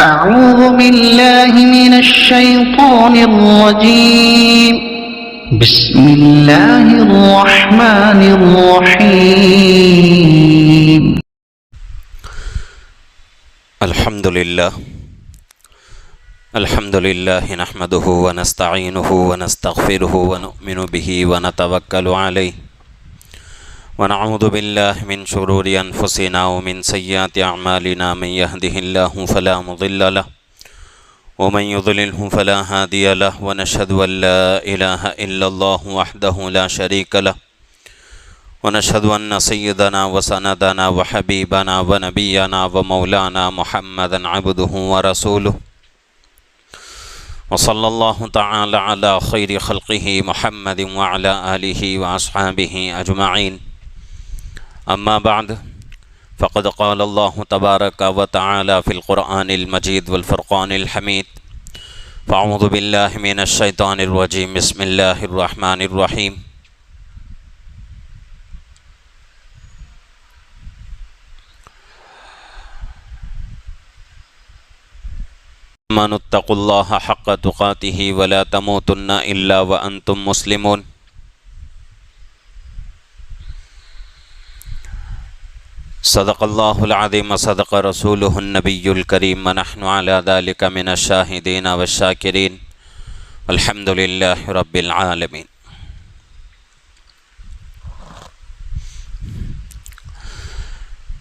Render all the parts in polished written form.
أعوذ بالله من الشيطان الرجيم بسم الله الرحمن الرحيم الحمد لله نحمده ونستعينه ونستغفره ونؤمن به ونتوكل عليه ونعوذ بالله من شرور أنفسنا ومن سيئات أعمالنا من يهده الله فلا مضل له ومن يضلله فلا هادي له ونشهد أن لا إله إلا الله وحده لا شريك له ونشهد أن سيدنا وسندنا وحبيبنا ونبينا ومولانا محمدا عبده ورسوله وصلى الله تعالى على خير خلقه محمد وعلى آله وأصحابه أجمعين أما بعد فقد قال الله تبارك وتعالى في القرآن المجيد والفرقان الحميد فأعوذ بالله من الشيطان الرجيم بسم الله الرحمن الرحيم آمنوا اتقوا الله حق تقاته ولا تموتن إلا وأنتم مسلمون صدق الله العظيم وصدق رسوله النبي الكريم ونحن على ذلك من الشاهدين والشاكرين والحمد لله رب العالمين.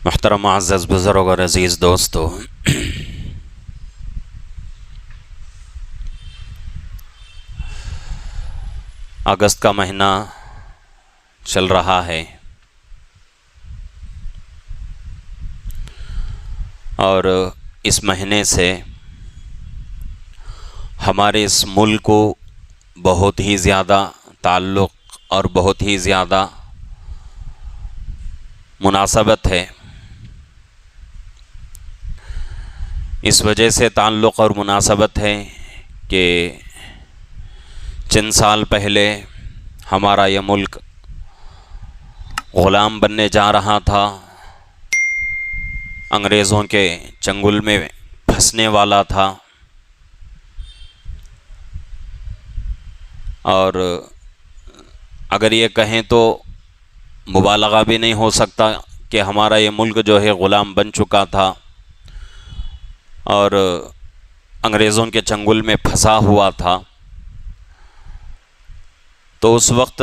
محترم معزز بزرگ اور عزیز دوستو، اگست کا مہینہ چل رہا ہے اور اس مہینے سے ہمارے اس ملک کو بہت ہی زیادہ تعلق اور بہت ہی زیادہ مناسبت ہے۔ اس وجہ سے تعلق اور مناسبت ہے کہ چند سال پہلے ہمارا یہ ملک غلام بننے جا رہا تھا، انگریزوں کے چنگل میں پھنسنے والا تھا، اور اگر یہ کہیں تو مبالغہ بھی نہیں ہو سکتا کہ ہمارا یہ ملک جو ہے غلام بن چکا تھا اور انگریزوں کے چنگل میں پھنسا ہوا تھا۔ تو اس وقت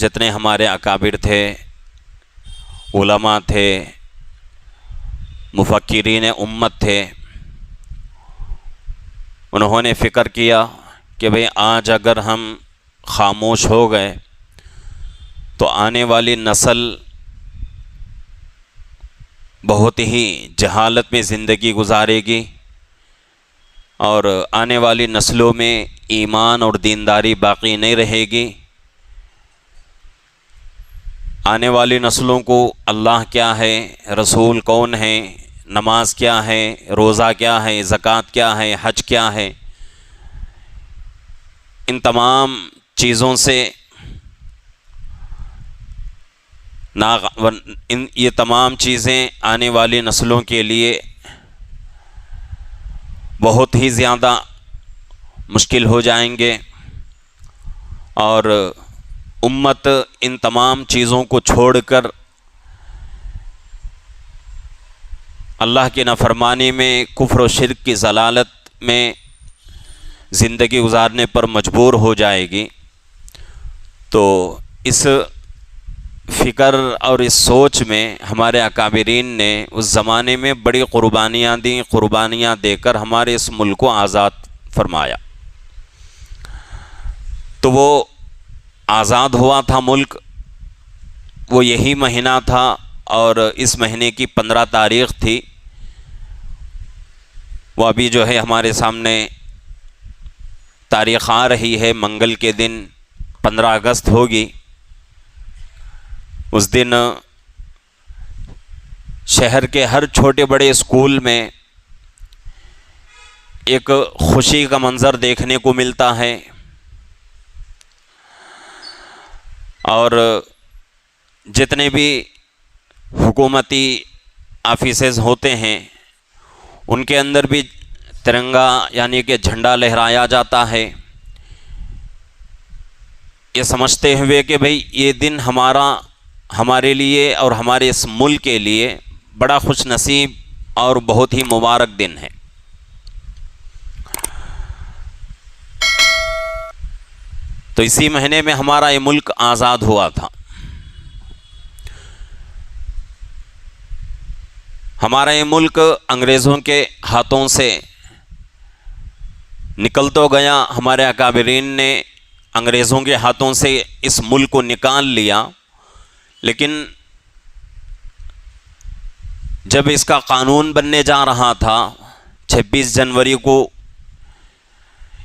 جتنے ہمارے اکابر تھے، علماء تھے، مفکرین امت تھے، انہوں نے فکر کیا کہ بھئی آج اگر ہم خاموش ہو گئے تو آنے والی نسل بہت ہی جہالت میں زندگی گزارے گی اور آنے والی نسلوں میں ایمان اور دینداری باقی نہیں رہے گی۔ آنے والی نسلوں کو اللہ کیا ہے، رسول کون ہے، نماز کیا ہے، روزہ کیا ہے، زکوٰۃ کیا ہے، حج کیا ہے، ان تمام چیزوں سے یہ تمام چیزیں آنے والی نسلوں کے لیے بہت ہی زیادہ مشکل ہو جائیں گے، اور امت ان تمام چیزوں کو چھوڑ کر اللہ کی نافرمانی میں، کفر و شرک کی ضلالت میں زندگی گزارنے پر مجبور ہو جائے گی۔ تو اس فکر اور اس سوچ میں ہمارے اکابرین نے اس زمانے میں بڑی قربانیاں دیں، قربانیاں دے کر ہمارے اس ملک کو آزاد فرمایا۔ تو وہ آزاد ہوا تھا ملک، وہ یہی مہینہ تھا، اور اس مہینے کی 15 تاریخ تھی۔ وہ ابھی جو ہے ہمارے سامنے تاریخ آ رہی ہے، منگل کے دن 15 اگست ہوگی۔ اس دن شہر کے ہر چھوٹے بڑے اسکول میں ایک خوشی کا منظر دیکھنے کو ملتا ہے، اور جتنے بھی حکومتی آفیسز ہوتے ہیں ان کے اندر بھی ترنگا یعنی کہ جھنڈا لہرایا جاتا ہے، یہ سمجھتے ہوئے کہ بھئی یہ دن ہمارے لیے اور ہمارے اس ملک کے لیے بڑا خوش نصیب اور بہت ہی مبارک دن ہے۔ تو اسی مہینے میں ہمارا یہ ملک آزاد ہوا تھا۔ ہمارا یہ ملک انگریزوں کے ہاتھوں سے نکل تو گیا، ہمارے اکابرین نے انگریزوں کے ہاتھوں سے اس ملک کو نکال لیا، لیکن جب اس کا قانون بننے جا رہا تھا 26 جنوری کو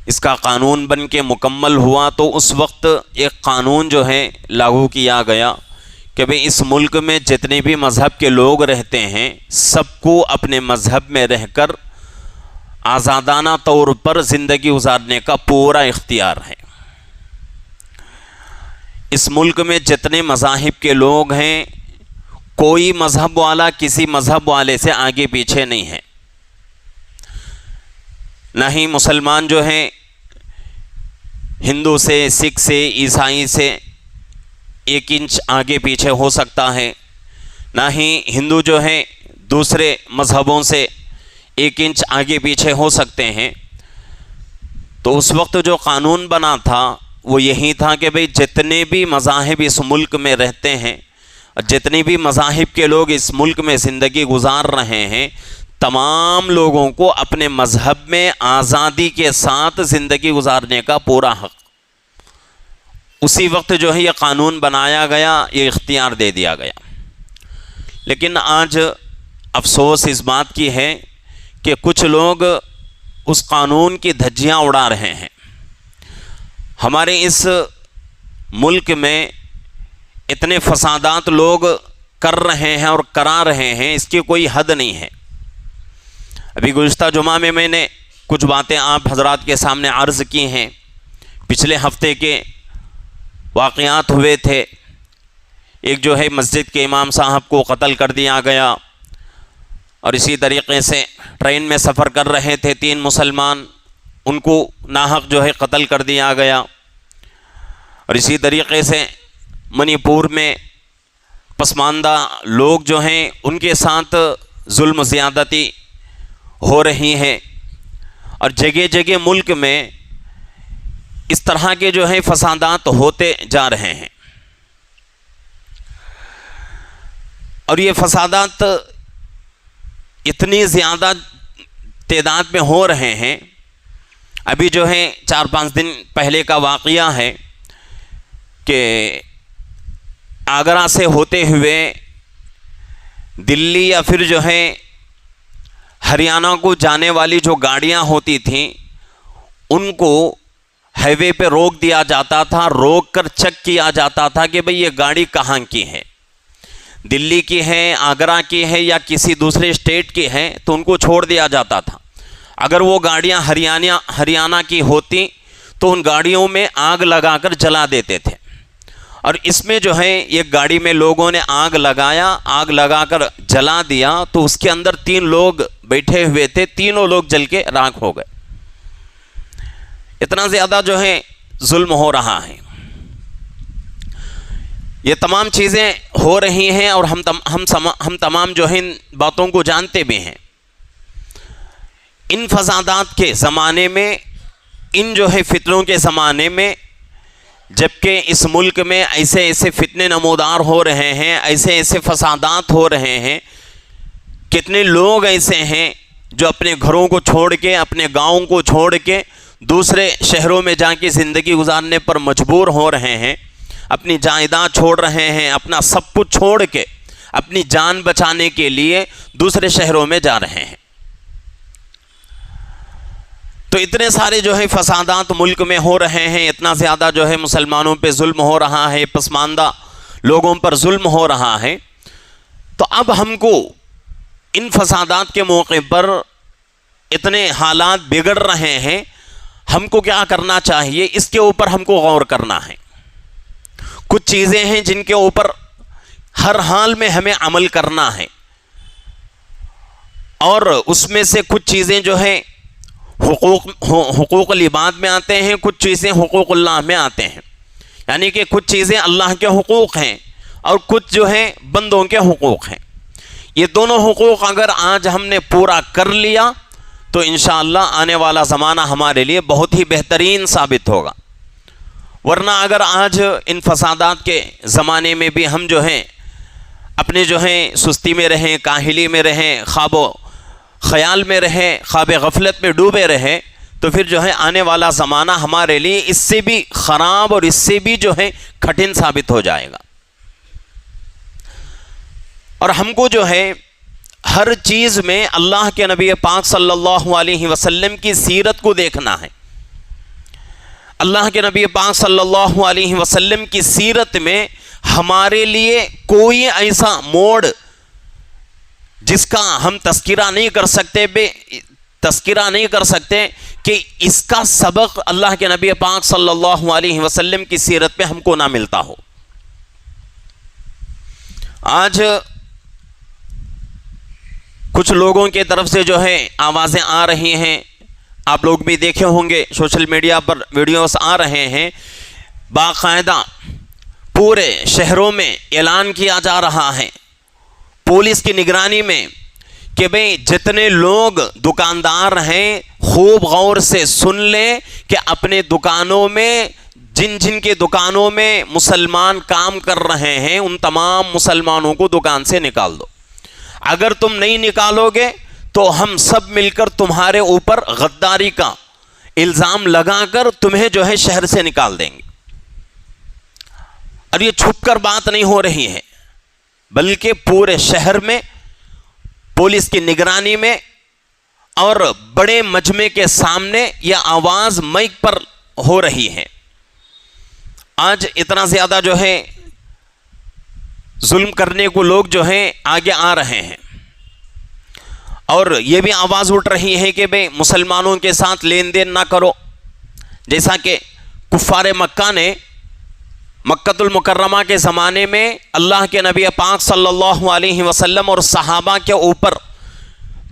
اس کا قانون بن کے مکمل ہوا، تو اس وقت ایک قانون جو ہے لاگو کیا گیا کہ بھئی اس ملک میں جتنے بھی مذہب کے لوگ رہتے ہیں سب کو اپنے مذہب میں رہ کر آزادانہ طور پر زندگی گزارنے کا پورا اختیار ہے۔ اس ملک میں جتنے مذاہب کے لوگ ہیں کوئی مذہب والا کسی مذہب والے سے آگے پیچھے نہیں ہے، نہ ہی مسلمان جو ہیں ہندو سے، سکھ سے، عیسائی سے 1 انچ آگے پیچھے ہو سکتا ہے، نہ ہی ہندو جو ہیں دوسرے مذہبوں سے 1 انچ آگے پیچھے ہو سکتے ہیں۔ تو اس وقت جو قانون بنا تھا وہ یہی تھا کہ بھئی جتنے بھی مذاہب اس ملک میں رہتے ہیں، جتنے بھی مذاہب کے لوگ اس ملک میں زندگی گزار رہے ہیں، تمام لوگوں کو اپنے مذہب میں آزادی کے ساتھ زندگی گزارنے کا پورا حق۔ اسی وقت جو ہے یہ قانون بنایا گیا، یہ اختیار دے دیا گیا۔ لیکن آج افسوس اس بات کی ہے کہ کچھ لوگ اس قانون کی دھجیاں اڑا رہے ہیں۔ ہمارے اس ملک میں اتنے فسادات لوگ کر رہے ہیں اور کرا رہے ہیں، اس کی کوئی حد نہیں ہے۔ ابھی گزشتہ جمعہ میں نے کچھ باتیں آپ حضرات کے سامنے عرض کی ہیں۔ پچھلے ہفتے کے واقعات ہوئے تھے، ایک جو ہے مسجد کے امام صاحب کو قتل کر دیا گیا، اور اسی طریقے سے ٹرین میں سفر کر رہے تھے 3 مسلمان، ان کو ناحق جو ہے قتل کر دیا گیا، اور اسی طریقے سے منی پور میں پسماندہ لوگ جو ہیں ان کے ساتھ ظلم و زیادتی ہو رہی ہے، اور جگہ جگہ ملک میں اس طرح کے جو ہے فسادات ہوتے جا رہے ہیں۔ اور یہ فسادات اتنی زیادہ تعداد میں ہو رہے ہیں۔ ابھی جو ہے 4-5 دن پہلے کا واقعہ ہے کہ آگرہ سے ہوتے ہوئے دلی یا پھر جو ہے ہریانہ کو جانے والی جو گاڑیاں ہوتی تھیں ان کو ہائی وے پہ روک دیا جاتا تھا، روک کر چیک کیا جاتا تھا کہ بھئی یہ گاڑی کہاں کی ہے، دلی کی ہے، آگرہ کی ہے یا کسی دوسرے اسٹیٹ کی ہے، تو ان کو چھوڑ دیا جاتا تھا۔ اگر وہ گاڑیاں ہریانہ کی ہوتی تو ان گاڑیوں میں آگ لگا کر جلا دیتے تھے۔ اور اس میں جو ہے ایک گاڑی میں لوگوں نے آگ لگایا، آگ لگا کر جلا دیا، تو اس کے اندر 3 لوگ بیٹھے ہوئے تھے، تینوں لوگ جل کے راکھ ہو گئے۔ اتنا زیادہ جو ہے ظلم ہو رہا ہے۔ یہ تمام چیزیں ہو رہی ہیں اور ہم تمام جو ہے ان باتوں کو جانتے بھی ہیں۔ ان فسادات کے زمانے میں، ان جو ہے فتنوں کے زمانے میں، جبکہ اس ملک میں ایسے ایسے فتنے نمودار ہو رہے ہیں، ایسے ایسے فسادات ہو رہے ہیں، کتنے لوگ ایسے ہیں جو اپنے گھروں کو چھوڑ کے، اپنے گاؤں کو چھوڑ کے دوسرے شہروں میں جا کے زندگی گزارنے پر مجبور ہو رہے ہیں، اپنی جائیداد چھوڑ رہے ہیں، اپنا سب کچھ چھوڑ کے اپنی جان بچانے کے لیے دوسرے شہروں میں جا رہے ہیں۔ تو اتنے سارے جو ہے فسادات ملک میں ہو رہے ہیں، اتنا زیادہ جو ہے مسلمانوں پہ ظلم ہو رہا ہے، پسماندہ لوگوں پر ظلم ہو رہا ہے۔ تو اب ہم کو ان فسادات کے موقع پر اتنے حالات بگڑ رہے ہیں، ہم کو کیا کرنا چاہیے، اس کے اوپر ہم کو غور کرنا ہے۔ کچھ چیزیں ہیں جن کے اوپر ہر حال میں ہمیں عمل کرنا ہے، اور اس میں سے کچھ چیزیں جو ہیں حقوق العباد میں آتے ہیں، کچھ چیزیں حقوق اللہ میں آتے ہیں، یعنی کہ کچھ چیزیں اللہ کے حقوق ہیں اور کچھ جو ہیں بندوں کے حقوق ہیں۔ یہ دونوں حقوق اگر آج ہم نے پورا کر لیا تو انشاءاللہ آنے والا زمانہ ہمارے لیے بہت ہی بہترین ثابت ہوگا، ورنہ اگر آج ان فسادات کے زمانے میں بھی ہم جو ہیں اپنے جو ہیں سستی میں رہیں، کاہلی میں رہیں، خواب و خیال میں رہیں، خواب غفلت میں ڈوبے رہیں، تو پھر جو ہے آنے والا زمانہ ہمارے لیے اس سے بھی خراب اور اس سے بھی جو ہے کٹھن ثابت ہو جائے گا۔ اور ہم کو جو ہے ہر چیز میں اللہ کے نبی پاک صلی اللہ علیہ وسلم کی سیرت کو دیکھنا ہے۔ اللہ کے نبی پاک صلی اللہ علیہ وسلم کی سیرت میں ہمارے لیے کوئی ایسا موڑ جس کا ہم تذکرہ نہیں کر سکتے کہ اس کا سبق اللہ کے نبی پاک صلی اللہ علیہ وسلم کی سیرت میں ہم کو نہ ملتا ہو۔ آج کچھ لوگوں کی طرف سے جو ہے آوازیں آ رہی ہیں، آپ لوگ بھی دیکھے ہوں گے سوشل میڈیا پر ویڈیوز آ رہے ہیں، باقاعدہ پورے شہروں میں اعلان کیا جا رہا ہے پولیس کی نگرانی میں کہ بھئی جتنے لوگ دکاندار ہیں خوب غور سے سن لیں کہ اپنے دکانوں میں جن کے دکانوں میں مسلمان کام کر رہے ہیں ان تمام مسلمانوں کو دکان سے نکال دو۔ اگر تم نہیں نکالو گے تو ہم سب مل کر تمہارے اوپر غداری کا الزام لگا کر تمہیں جو ہے شہر سے نکال دیں گے۔ اور یہ چھپ کر بات نہیں ہو رہی ہے، بلکہ پورے شہر میں پولیس کی نگرانی میں اور بڑے مجمع کے سامنے یہ آواز مائک پر ہو رہی ہے۔ آج اتنا زیادہ جو ہے ظلم کرنے کو لوگ جو ہیں آگے آ رہے ہیں، اور یہ بھی آواز اٹھ رہی ہے کہ بھئی مسلمانوں کے ساتھ لین دین نہ کرو، جیسا کہ کفار مکہ نے مکۃ المکرمہ کے زمانے میں اللہ کے نبی پاک صلی اللہ علیہ وسلم اور صحابہ کے اوپر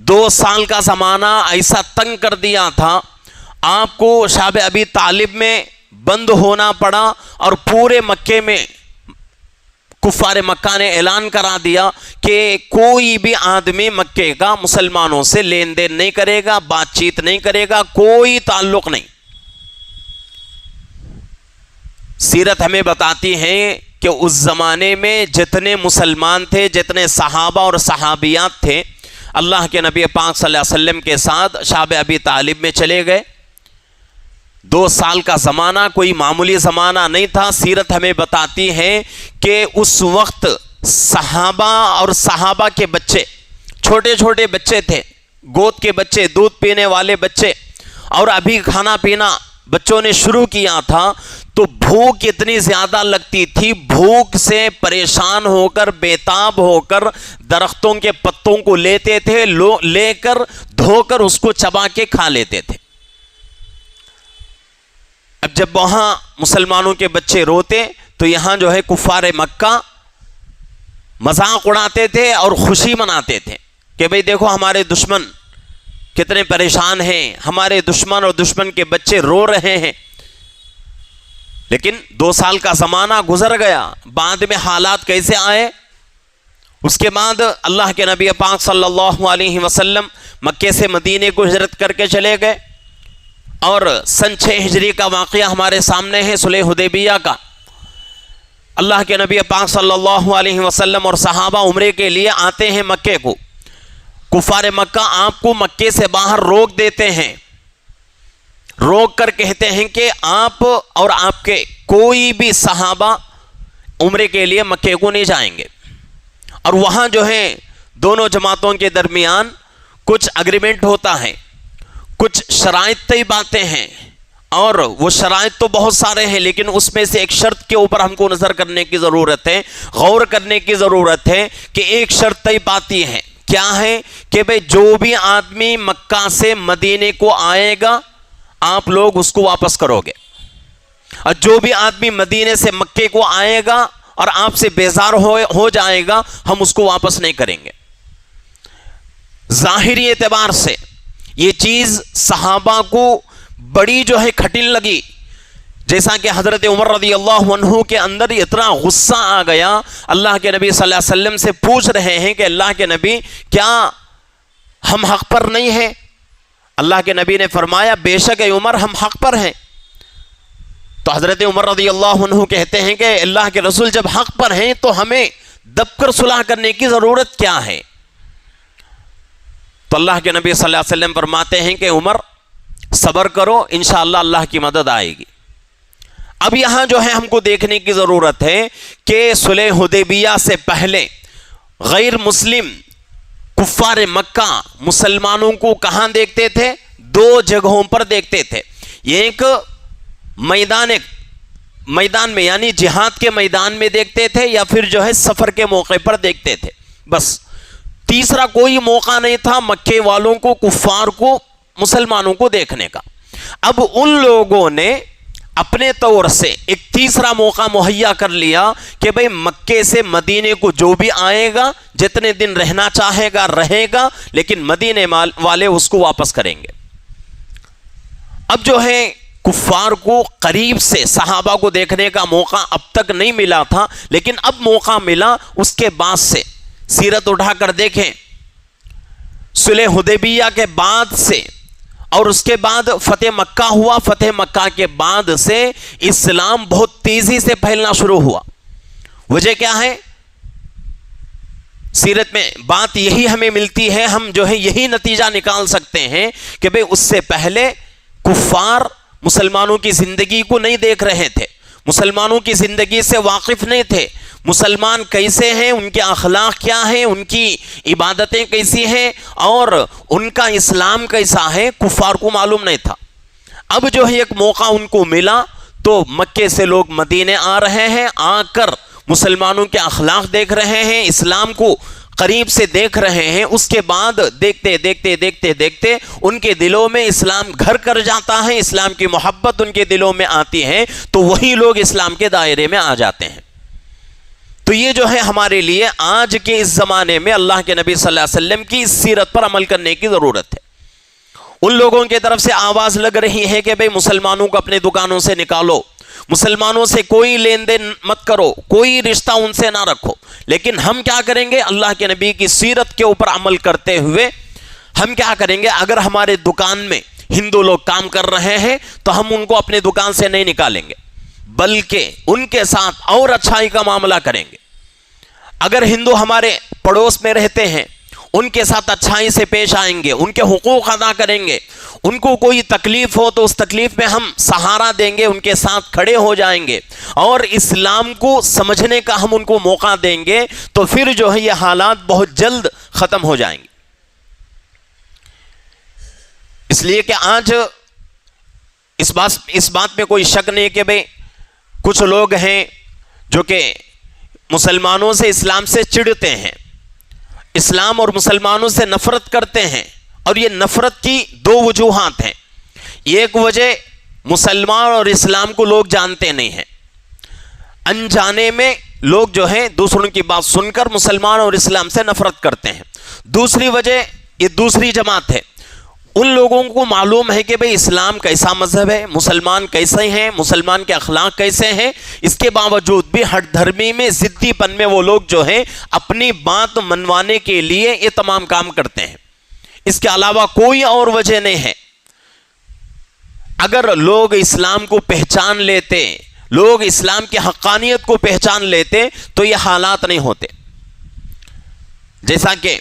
2 سال کا زمانہ ایسا تنگ کر دیا تھا، آپ کو شعب ابی طالب میں بند ہونا پڑا، اور پورے مکے میں کفار مکہ نے اعلان کرا دیا کہ کوئی بھی آدمی مکے کا مسلمانوں سے لین دین نہیں کرے گا، بات چیت نہیں کرے گا، کوئی تعلق نہیں۔ سیرت ہمیں بتاتی ہے کہ اس زمانے میں جتنے مسلمان تھے، جتنے صحابہ اور صحابیات تھے، اللہ کے نبی پاک صلی اللہ علیہ وسلم کے ساتھ شعب ابی طالب میں چلے گئے۔ 2 سال کا زمانہ کوئی معمولی زمانہ نہیں تھا۔ سیرت ہمیں بتاتی ہے کہ اس وقت صحابہ اور صحابہ کے بچے، چھوٹے چھوٹے بچے تھے، گود کے بچے، دودھ پینے والے بچے، اور ابھی کھانا پینا بچوں نے شروع کیا تھا، تو بھوک اتنی زیادہ لگتی تھی، بھوک سے پریشان ہو کر بےتاب ہو کر درختوں کے پتوں کو لیتے تھے، لے کر دھو کر اس کو چبا کے کھا لیتے تھے۔ اب جب وہاں مسلمانوں کے بچے روتے تو یہاں جو ہے کفار مکہ مذاق اڑاتے تھے اور خوشی مناتے تھے کہ بھئی دیکھو ہمارے دشمن کتنے پریشان ہیں، ہمارے دشمن اور دشمن کے بچے رو رہے ہیں۔ لیکن 2 سال کا زمانہ گزر گیا، بعد میں حالات کیسے آئے؟ اس کے بعد اللہ کے نبی پاک صلی اللہ علیہ وسلم مکے سے مدینے کو ہجرت کر کے چلے گئے، اور سن 6 ہجری کا واقعہ ہمارے سامنے ہے، صلح حدیبیہ کا۔ اللہ کے نبی پاک صلی اللہ علیہ وسلم اور صحابہ عمرے کے لیے آتے ہیں مکے کو، کفار مکہ آپ کو مکے سے باہر روک دیتے ہیں، روک کر کہتے ہیں کہ آپ اور آپ کے کوئی بھی صحابہ عمرے کے لیے مکے کو نہیں جائیں گے۔ اور وہاں جو ہے دونوں جماعتوں کے درمیان کچھ اگریمنٹ ہوتا ہے، کچھ شرائط طے باتیں ہیں، اور وہ شرائط تو بہت سارے ہیں، لیکن اس میں سے ایک شرط کے اوپر ہم کو نظر کرنے کی ضرورت ہے، غور کرنے کی ضرورت ہے کہ ایک شرط طے باتی ہے، کیا ہے کہ بھئی جو بھی آدمی مکہ سے مدینے کو آئے گا آپ لوگ اس کو واپس کرو گے، اور جو بھی آدمی مدینے سے مکے کو آئے گا اور آپ سے بیزار ہو جائے گا ہم اس کو واپس نہیں کریں گے۔ ظاہری اعتبار سے یہ چیز صحابہ کو بڑی جو ہے کھٹن لگی، جیسا کہ حضرت عمر رضی اللہ عنہ کے اندر اتنا غصہ آ گیا، اللہ کے نبی صلی اللہ علیہ وسلم سے پوچھ رہے ہیں کہ اللہ کے نبی کیا ہم حق پر نہیں ہیں؟ اللہ کے نبی نے فرمایا بے شک اے عمر ہم حق پر ہیں۔ تو حضرت عمر رضی اللہ عنہ کہتے ہیں کہ اللہ کے رسول جب حق پر ہیں تو ہمیں دب کر صلح کرنے کی ضرورت کیا ہے؟ تو اللہ کے نبی صلی اللہ علیہ وسلم فرماتے ہیں کہ عمر صبر کرو، انشاءاللہ اللہ کی مدد آئے گی۔ اب یہاں جو ہے ہم کو دیکھنے کی ضرورت ہے کہ صلح حدیبیہ سے پہلے غیر مسلم کفار مکہ مسلمانوں کو کہاں دیکھتے تھے؟ دو جگہوں پر دیکھتے تھے۔ یہ ایک میدان میں یعنی جہاد کے میدان میں دیکھتے تھے، یا پھر جو ہے سفر کے موقع پر دیکھتے تھے، بس تیسرا کوئی موقع نہیں تھا مکے والوں کو، کفار کو، مسلمانوں کو دیکھنے کا۔ اب ان لوگوں نے اپنے طور سے ایک تیسرا موقع مہیا کر لیا کہ بھئی مکے سے مدینے کو جو بھی آئے گا، جتنے دن رہنا چاہے گا رہے گا، لیکن مدینے والے اس کو واپس کریں گے۔ اب جو ہے کفار کو قریب سے صحابہ کو دیکھنے کا موقع اب تک نہیں ملا تھا، لیکن اب موقع ملا۔ اس کے بعد سے سیرت اٹھا کر دیکھیں، صلح حدیبیہ کے بعد سے اور اس کے بعد فتح مکہ ہوا، فتح مکہ کے بعد سے اسلام بہت تیزی سے پھیلنا شروع ہوا۔ وجہ کیا ہے؟ سیرت میں بات یہی ہمیں ملتی ہے، ہم جو ہے یہی نتیجہ نکال سکتے ہیں کہ بھئی اس سے پہلے کفار مسلمانوں کی زندگی کو نہیں دیکھ رہے تھے، مسلمانوں کی زندگی سے واقف نہیں تھے، مسلمان کیسے ہیں، ان کے اخلاق کیا ہیں، ان کی عبادتیں کیسی ہیں، اور ان کا اسلام کیسا ہے، کفار کو معلوم نہیں تھا۔ اب جو ہے ایک موقع ان کو ملا تو مکے سے لوگ مدینے آ رہے ہیں، آ کر مسلمانوں کے اخلاق دیکھ رہے ہیں، اسلام کو قریب سے دیکھ رہے ہیں۔ اس کے بعد دیکھتے دیکھتے دیکھتے دیکھتے ان کے دلوں میں اسلام گھر کر جاتا ہے، اسلام کی محبت ان کے دلوں میں آتی ہے، تو وہی لوگ اسلام کے دائرے میں آ جاتے ہیں۔ تو یہ جو ہے ہمارے لیے آج کے اس زمانے میں اللہ کے نبی صلی اللہ علیہ وسلم کی اس سیرت پر عمل کرنے کی ضرورت ہے۔ ان لوگوں کی طرف سے آواز لگ رہی ہے کہ بھئی مسلمانوں کو اپنے دکانوں سے نکالو، مسلمانوں سے کوئی لین دین مت کرو، کوئی رشتہ ان سے نہ رکھو، لیکن ہم کیا کریں گے؟ اللہ کے نبی کی سیرت کے اوپر عمل کرتے ہوئے ہم کیا کریں گے؟ اگر ہمارے دکان میں ہندو لوگ کام کر رہے ہیں تو ہم ان کو اپنے دکان سے نہیں نکالیں گے، بلکہ ان کے ساتھ اور اچھائی کا معاملہ کریں گے۔ اگر ہندو ہمارے پڑوس میں رہتے ہیں، ان کے ساتھ اچھائی سے پیش آئیں گے، ان کے حقوق ادا کریں گے، ان کو کوئی تکلیف ہو تو اس تکلیف میں ہم سہارا دیں گے، ان کے ساتھ کھڑے ہو جائیں گے، اور اسلام کو سمجھنے کا ہم ان کو موقع دیں گے، تو پھر جو ہے یہ حالات بہت جلد ختم ہو جائیں گے۔ اس لیے کہ آج اس بات میں کوئی شک نہیں کہ بھئی کچھ لوگ ہیں جو کہ مسلمانوں سے، اسلام سے چڑھتے ہیں، اسلام اور مسلمانوں سے نفرت کرتے ہیں، اور یہ نفرت کی دو وجوہات ہیں۔ ایک وجہ مسلمان اور اسلام کو لوگ جانتے نہیں ہیں، انجانے میں لوگ جو ہیں دوسروں کی بات سن کر مسلمان اور اسلام سے نفرت کرتے ہیں۔ دوسری وجہ، یہ دوسری جماعت ہے، ان لوگوں کو معلوم ہے کہ بھئی اسلام کیسا مذہب ہے، مسلمان کیسے ہیں، مسلمان کے اخلاق کیسے ہیں، اس کے باوجود بھی ہٹ دھرمی میں، ضدی پن میں وہ لوگ جو ہیں اپنی بات منوانے کے لیے یہ تمام کام کرتے ہیں۔ اس کے علاوہ کوئی اور وجہ نہیں ہے۔ اگر لوگ اسلام کو پہچان لیتے، لوگ اسلام کی حقانیت کو پہچان لیتے تو یہ حالات نہیں ہوتے۔ جیسا کہ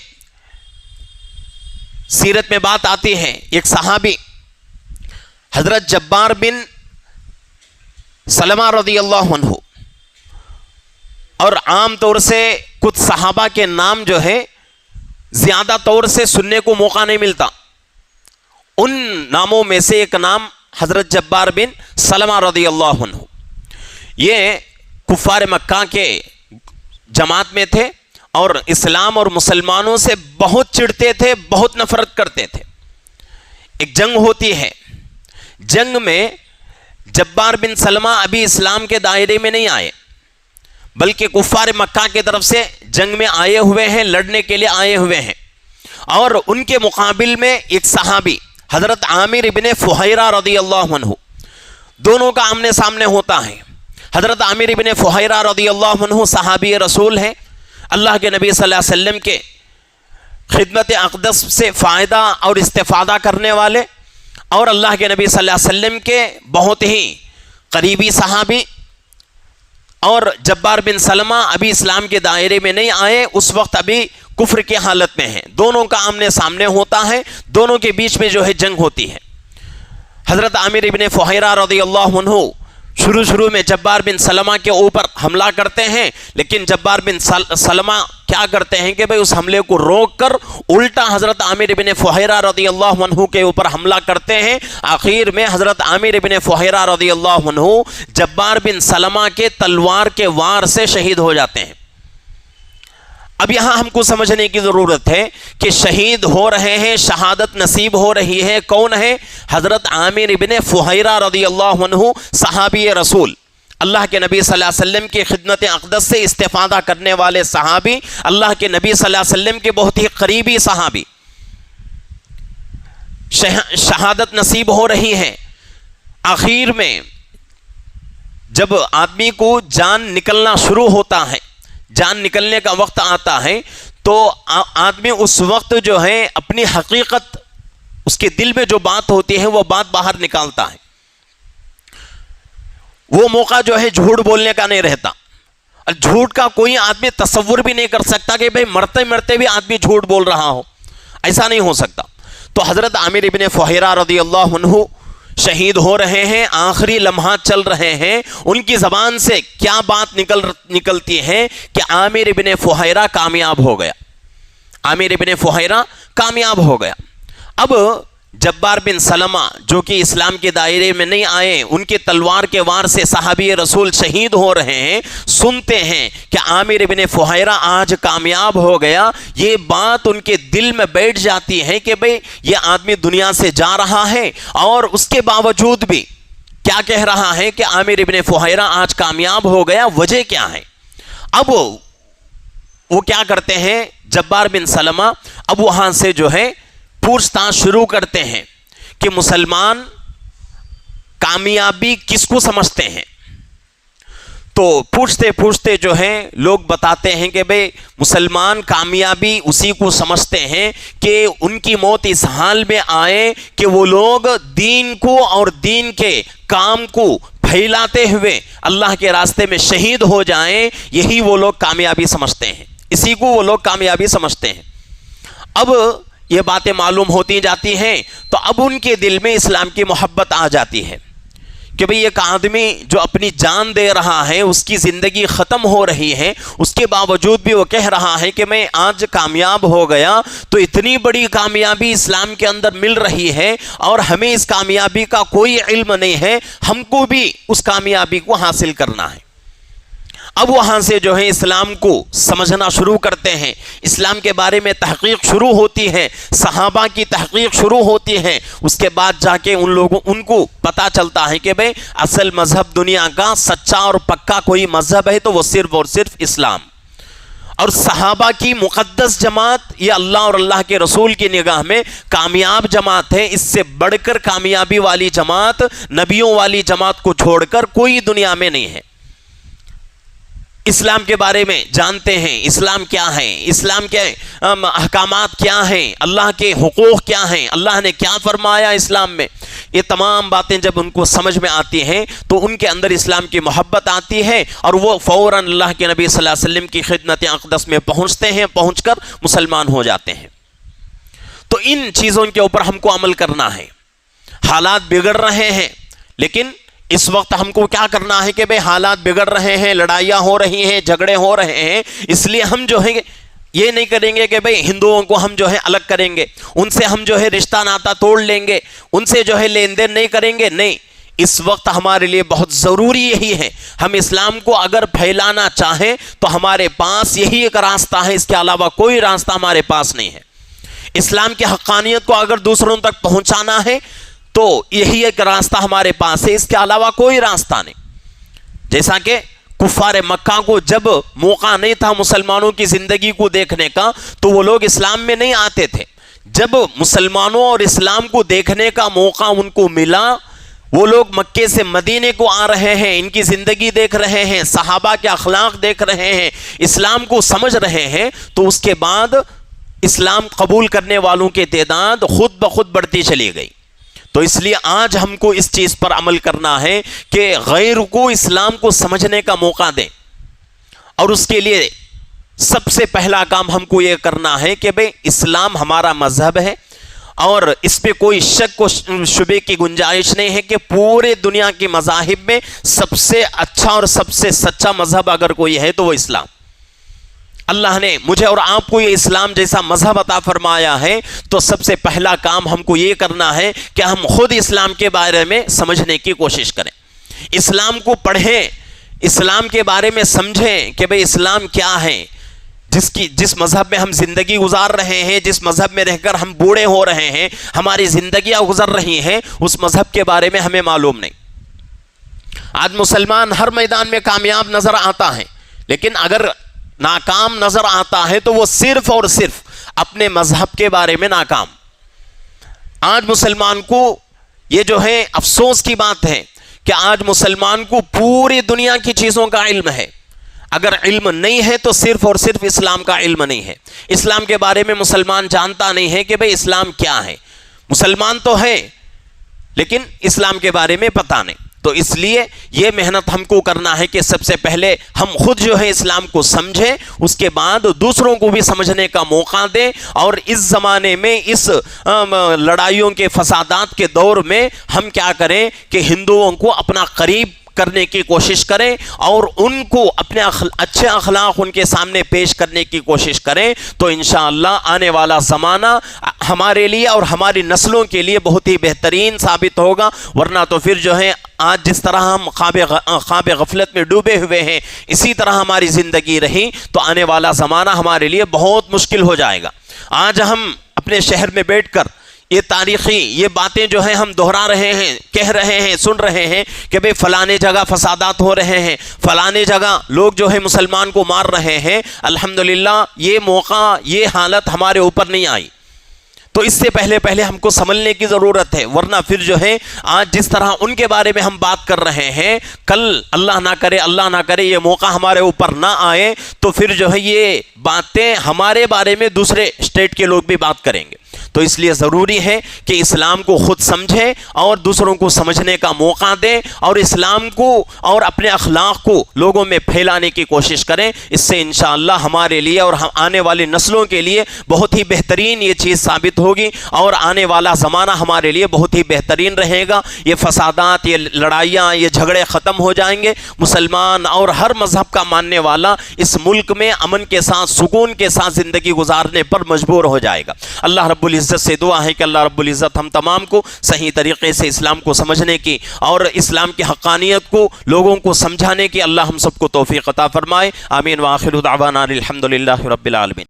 سیرت میں بات آتی ہے، ایک صحابی حضرت جبار بن سلمہ رضی اللہ عنہ، اور عام طور سے کچھ صحابہ کے نام جو ہے زیادہ طور سے سننے کو موقع نہیں ملتا، ان ناموں میں سے ایک نام حضرت جبار بن سلمہ رضی اللہ عنہ، یہ کفار مکہ کے جماعت میں تھے اور اسلام اور مسلمانوں سے بہت چڑھتے تھے، بہت نفرت کرتے تھے۔ ایک جنگ ہوتی ہے، جنگ میں جبار بن سلمہ ابھی اسلام کے دائرے میں نہیں آئے، بلکہ کفار مکہ کی طرف سے جنگ میں آئے ہوئے ہیں، لڑنے کے لیے آئے ہوئے ہیں، اور ان کے مقابل میں ایک صحابی حضرت عامر ابن فہیرہ رضی اللہ عنہ، دونوں کا آمنے سامنے ہوتا ہے۔ حضرت عامر ابن فہیرہ رضی اللہ عنہ صحابی رسول ہیں، اللہ کے نبی صلی اللہ علیہ وسلم کے خدمت اقدس سے فائدہ اور استفادہ کرنے والے، اور اللہ کے نبی صلی اللہ علیہ وسلم کے بہت ہی قریبی صحابی، اور جبار بن سلمہ ابھی اسلام کے دائرے میں نہیں آئے، اس وقت ابھی کفر کی حالت میں ہیں۔ دونوں کا آمنے سامنے ہوتا ہے، دونوں کے بیچ میں جو ہے جنگ ہوتی ہے۔ حضرت عامر ابن فہیرہ رضی اللہ عنہ شروع میں جبار بن سلمہ کے اوپر حملہ کرتے ہیں، لیکن جبار بن سلمہ کیا کرتے ہیں کہ بھئی اس حملے کو روک کر الٹا حضرت عامر ابن فہیرہ رضی اللہ عنہ کے اوپر حملہ کرتے ہیں۔ آخر میں حضرت عامر ابن فہیرہ رضی اللہ عنہ جبار بن سلمہ کے تلوار کے وار سے شہید ہو جاتے ہیں۔ اب یہاں ہم کو سمجھنے کی ضرورت ہے کہ شہید ہو رہے ہیں، شہادت نصیب ہو رہی ہے، کون ہے؟ حضرت عامر ابن فہیرہ رضی اللہ عنہ صحابی رسول، اللہ کے نبی صلی اللہ علیہ وسلم کی خدمت اقدس سے استفادہ کرنے والے صحابی، اللہ کے نبی صلی اللہ علیہ وسلم کے بہت ہی قریبی صحابی، شہادت نصیب ہو رہی ہے۔ آخر میں جب آدمی کو جان نکلنا شروع ہوتا ہے، جان نکلنے کا وقت آتا ہے، تو آدمی اس وقت جو ہے اپنی حقیقت، اس کے دل میں جو بات ہوتی ہے وہ بات باہر نکالتا ہے۔ وہ موقع جو ہے جھوٹ بولنے کا نہیں رہتا، اور جھوٹ کا کوئی آدمی تصور بھی نہیں کر سکتا کہ بھئی مرتے مرتے بھی آدمی جھوٹ بول رہا ہو، ایسا نہیں ہو سکتا۔ تو حضرت عامر ابن فہیرہ رضی اللہ عنہ شہید ہو رہے ہیں، آخری لمحات چل رہے ہیں، ان کی زبان سے کیا بات نکلتی ہے کہ عامر ابن فہیرہ کامیاب ہو گیا، عامر ابن فہیرہ کامیاب ہو گیا۔ اب جبار بن سلمہ جو کہ اسلام کے دائرے میں نہیں آئے، ان کے تلوار کے وار سے صحابی رسول شہید ہو رہے ہیں، سنتے ہیں کہ عامر ابن فہیرہ آج کامیاب ہو گیا، یہ بات ان کے دل میں بیٹھ جاتی ہے کہ بھئی یہ آدمی دنیا سے جا رہا ہے، اور اس کے باوجود بھی کیا کہہ رہا ہے کہ عامر ابن فہیرہ آج کامیاب ہو گیا، وجہ کیا ہے؟ اب وہ کیا کرتے ہیں جبار بن سلمہ، اب وہاں سے جو ہے پوچھ تاچھ شروع کرتے ہیں کہ مسلمان کامیابی کس کو سمجھتے ہیں؟ تو پوچھتے پوچھتے جو ہے لوگ بتاتے ہیں کہ بھئی مسلمان کامیابی اسی کو سمجھتے ہیں کہ ان کی موت اس حال میں آئے کہ وہ لوگ دین کو اور دین کے کام کو پھیلاتے ہوئے اللہ کے راستے میں شہید ہو جائیں، یہی وہ لوگ کامیابی سمجھتے ہیں، اسی کو وہ لوگ کامیابی سمجھتے ہیں۔ اب یہ باتیں معلوم ہوتی جاتی ہیں، تو اب ان کے دل میں اسلام کی محبت آ جاتی ہے کہ بھئی ایک آدمی جو اپنی جان دے رہا ہے، اس کی زندگی ختم ہو رہی ہے، اس کے باوجود بھی وہ کہہ رہا ہے کہ میں آج کامیاب ہو گیا، تو اتنی بڑی کامیابی اسلام کے اندر مل رہی ہے اور ہمیں اس کامیابی کا کوئی علم نہیں ہے، ہم کو بھی اس کامیابی کو حاصل کرنا ہے۔ اب وہاں سے جو ہے اسلام کو سمجھنا شروع کرتے ہیں، اسلام کے بارے میں تحقیق شروع ہوتی ہے، صحابہ کی تحقیق شروع ہوتی ہے، اس کے بعد جا کے ان کو پتا چلتا ہے کہ بھئی اصل مذہب دنیا کا سچا اور پکا کوئی مذہب ہے تو وہ صرف اور صرف اسلام، اور صحابہ کی مقدس جماعت یہ اللہ اور اللہ کے رسول کی نگاہ میں کامیاب جماعت ہے، اس سے بڑھ کر کامیابی والی جماعت نبیوں والی جماعت کو چھوڑ کر کوئی دنیا میں نہیں ہے۔ اسلام کے بارے میں جانتے ہیں، اسلام کیا ہے، اسلام کے احکامات کیا ہیں، اللہ کے حقوق کیا ہیں، اللہ نے کیا فرمایا اسلام میں، یہ تمام باتیں جب ان کو سمجھ میں آتی ہیں تو ان کے اندر اسلام کی محبت آتی ہے، اور وہ فوراً اللہ کے نبی صلی اللہ علیہ وسلم کی خدمت اقدس میں پہنچتے ہیں، پہنچ کر مسلمان ہو جاتے ہیں۔ تو ان چیزوں کے اوپر ہم کو عمل کرنا ہے۔ حالات بگڑ رہے ہیں، لیکن اس وقت ہم کو کیا کرنا ہے کہ بھئی حالات بگڑ رہے ہیں، لڑائیاں ہو رہی ہیں، جھگڑے ہو رہے ہیں، اس لیے ہم جو ہے یہ نہیں کریں گے کہ بھئی ہندوؤں کو ہم جو ہے الگ کریں گے، ان سے ہم جو ہے رشتہ ناتا توڑ لیں گے، ان سے جو ہے لین دین نہیں کریں گے، نہیں۔ اس وقت ہمارے لیے بہت ضروری یہی ہے، ہم اسلام کو اگر پھیلانا چاہیں تو ہمارے پاس یہی ایک راستہ ہے، اس کے علاوہ کوئی راستہ ہمارے پاس نہیں ہے۔ اسلام کی حقانیت کو اگر دوسروں تک پہنچانا ہے تو یہی ایک راستہ ہمارے پاس ہے، اس کے علاوہ کوئی راستہ نہیں۔ جیسا کہ کفار مکہ کو جب موقع نہیں تھا مسلمانوں کی زندگی کو دیکھنے کا تو وہ لوگ اسلام میں نہیں آتے تھے، جب مسلمانوں اور اسلام کو دیکھنے کا موقع ان کو ملا، وہ لوگ مکے سے مدینے کو آ رہے ہیں، ان کی زندگی دیکھ رہے ہیں، صحابہ کے اخلاق دیکھ رہے ہیں، اسلام کو سمجھ رہے ہیں، تو اس کے بعد اسلام قبول کرنے والوں کی تعداد خود بخود بڑھتی چلی گئی۔ تو اس لیے آج ہم کو اس چیز پر عمل کرنا ہے کہ غیر کو اسلام کو سمجھنے کا موقع دیں، اور اس کے لیے سب سے پہلا کام ہم کو یہ کرنا ہے کہ بھئی اسلام ہمارا مذہب ہے، اور اس پہ کوئی شک و شبے کی گنجائش نہیں ہے کہ پورے دنیا کے مذاہب میں سب سے اچھا اور سب سے سچا مذہب اگر کوئی ہے تو وہ اسلام۔ اللہ نے مجھے اور آپ کو یہ اسلام جیسا مذہب عطا فرمایا ہے، تو سب سے پہلا کام ہم کو یہ کرنا ہے کہ ہم خود اسلام کے بارے میں سمجھنے کی کوشش کریں، اسلام کو پڑھیں، اسلام کے بارے میں سمجھیں کہ بھئی اسلام کیا ہے، جس مذہب میں ہم زندگی گزار رہے ہیں، جس مذہب میں رہ کر ہم بوڑھے ہو رہے ہیں، ہماری زندگیاں گزر رہی ہیں، اس مذہب کے بارے میں ہمیں معلوم نہیں۔ آج مسلمان ہر میدان میں کامیاب نظر آتا ہے، لیکن اگر ناکام نظر آتا ہے تو وہ صرف اور صرف اپنے مذہب کے بارے میں ناکام۔ آج مسلمان کو یہ جو ہے افسوس کی بات ہے کہ آج مسلمان کو پوری دنیا کی چیزوں کا علم ہے، اگر علم نہیں ہے تو صرف اور صرف اسلام کا علم نہیں ہے۔ اسلام کے بارے میں مسلمان جانتا نہیں ہے کہ بھئی اسلام کیا ہے، مسلمان تو ہے لیکن اسلام کے بارے میں پتہ نہیں۔ تو اس لیے یہ محنت ہم کو کرنا ہے کہ سب سے پہلے ہم خود جو ہے اسلام کو سمجھیں، اس کے بعد دوسروں کو بھی سمجھنے کا موقع دیں، اور اس زمانے میں اس لڑائیوں کے فسادات کے دور میں ہم کیا کریں کہ ہندوؤں کو اپنا قریب کرنے کی کوشش کریں، اور ان کو اپنے اچھے اخلاق ان کے سامنے پیش کرنے کی کوشش کریں، تو انشاءاللہ آنے والا زمانہ ہمارے لیے اور ہماری نسلوں کے لیے بہت ہی بہترین ثابت ہوگا۔ ورنہ تو پھر جو ہے آج جس طرح ہم خواب غفلت میں ڈوبے ہوئے ہیں، اسی طرح ہماری زندگی رہی تو آنے والا زمانہ ہمارے لیے بہت مشکل ہو جائے گا۔ آج ہم اپنے شہر میں بیٹھ کر یہ تاریخی یہ باتیں جو ہیں ہم دہرا رہے ہیں، کہہ رہے ہیں، سن رہے ہیں کہ بھئی فلانے جگہ فسادات ہو رہے ہیں، فلانے جگہ لوگ جو ہے مسلمان کو مار رہے ہیں۔ الحمدللہ یہ موقع، یہ حالت ہمارے اوپر نہیں آئی، تو اس سے پہلے ہم کو سمجھنے کی ضرورت ہے، ورنہ پھر جو ہے آج جس طرح ان کے بارے میں ہم بات کر رہے ہیں، کل اللہ نہ کرے یہ موقع ہمارے اوپر نہ آئے تو پھر جو ہے یہ باتیں ہمارے بارے میں دوسرے اسٹیٹ کے لوگ بھی بات کریں گے۔ تو اس لیے ضروری ہے کہ اسلام کو خود سمجھیں اور دوسروں کو سمجھنے کا موقع دیں، اور اسلام کو اور اپنے اخلاق کو لوگوں میں پھیلانے کی کوشش کریں۔ اس سے انشاءاللہ ہمارے لیے اور آنے والی نسلوں کے لیے بہت ہی بہترین یہ چیز ثابت ہوگی، اور آنے والا زمانہ ہمارے لیے بہت ہی بہترین رہے گا۔ یہ فسادات، یہ لڑائیاں، یہ جھگڑے ختم ہو جائیں گے، مسلمان اور ہر مذہب کا ماننے والا اس ملک میں امن کے ساتھ، سکون کے ساتھ زندگی گزارنے پر مجبور ہو جائے گا۔ اللہ رب العزت سے دعا ہے کہ اللہ رب العزت ہم تمام کو صحیح طریقے سے اسلام کو سمجھنے کی اور اسلام کی حقانیت کو لوگوں کو سمجھانے کی اللہ ہم سب کو توفیق عطا فرمائے۔ آمین۔ وآخر دعوانا الحمدللہ رب العالمین۔